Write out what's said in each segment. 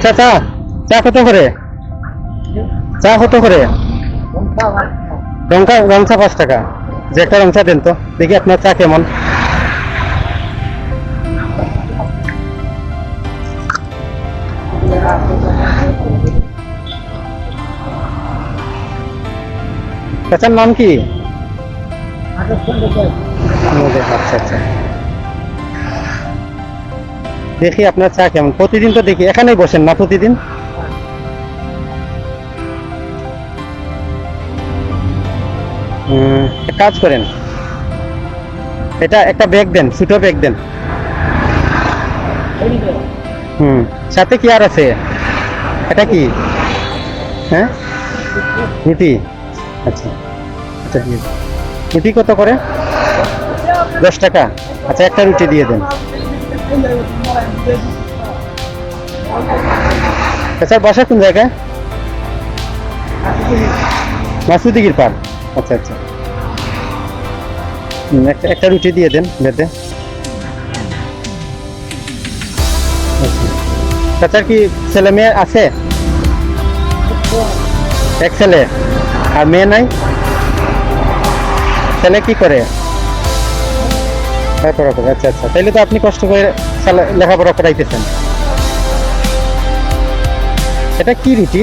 চাচা চা কত করে? চা কত করে? রংচা 5 টাকা। যে একটা রংচা দেন তো দেখি আপনার চা কেমন। চাচার নাম কি? আচ্ছা আচ্ছা, দেখি আপনার চা কেমন। প্রতিদিন তো দেখি এখানেই বসেন না প্রতিদিন? এক কাজ করেন, এটা একটা ব্যাগ দেন, ছোট ব্যাগ দেন। সাথে কি আর আছে? এটা কি? হ্যাঁ, রুটি। আচ্ছা আচ্ছা, রুটি কত করে? 10 টাকা। আচ্ছা, একটা রুটি দিয়ে দেন। স্যার বাসা কোন জায়গায়? মাসুদিগির পার। আচ্ছা আচ্ছা, একটা রুটি দিয়ে দেন বেঁধে। চাচার কি ছেলে মেয়ে আছে? এক ছেলে, আর মেয়ে নাই? ছেলে কি করে? লেখাপড়া করে। আচ্ছা আচ্ছা, তাইলে তো আপনি কষ্ট করে লেখাপড়া করাইতেছেন। এটা কি রুটি?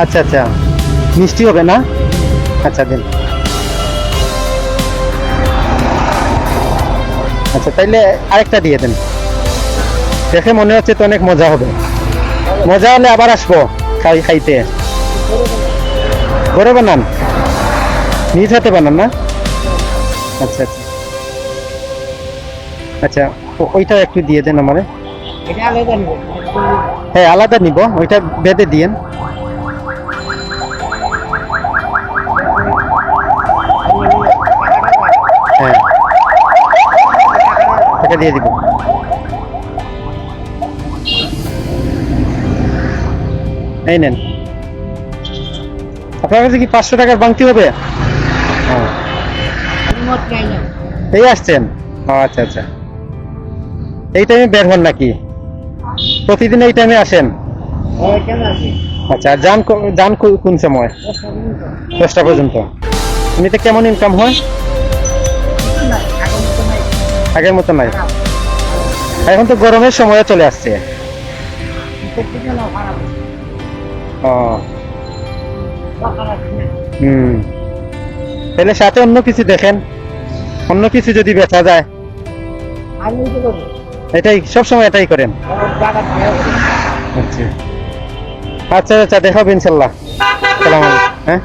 আচ্ছা আচ্ছা, মিষ্টি হবে না? আচ্ছা দিন। আচ্ছা, তাইলে আরেকটা দিয়ে দেন। দেখে মনে হচ্ছে তো অনেক মজা হবে। মজা হলে আবার আসবো খাইতে। ঘরে বানান? নিজ হাতে বানান না? আচ্ছা আচ্ছা আচ্ছা, ওইটা একটু দিয়ে দেন আমারে। হ্যাঁ, আলাদা নিব, ওইটা বেঁধে দিয়েন। হ্যাঁ, এটা দিয়ে দিব। এই নেন। আপনার কাছে কি 500 টাকার বাংতি হবে? এই আসছেন? আচ্ছা আচ্ছা, এই টাইমে বের হন নাকি? প্রতিদিন এই টাইমে আসেন? আচ্ছা, আর যান কোন সময়? 10টা পর্যন্ত। এমনিতে কেমন ইনকাম হয়? আগের মতো নাই। এখন তো গরমের সময় চলে আসছে। তাহলে সাথে অন্য কিছু দেখেন, অন্য কিছু যদি বেচা যায়। এটাই সবসময় এটাই করেন? আচ্ছা আচ্ছা আচ্ছা, দেখাবো ইনশাল্লাহ। সালাম আলাইকুম। হ্যাঁ।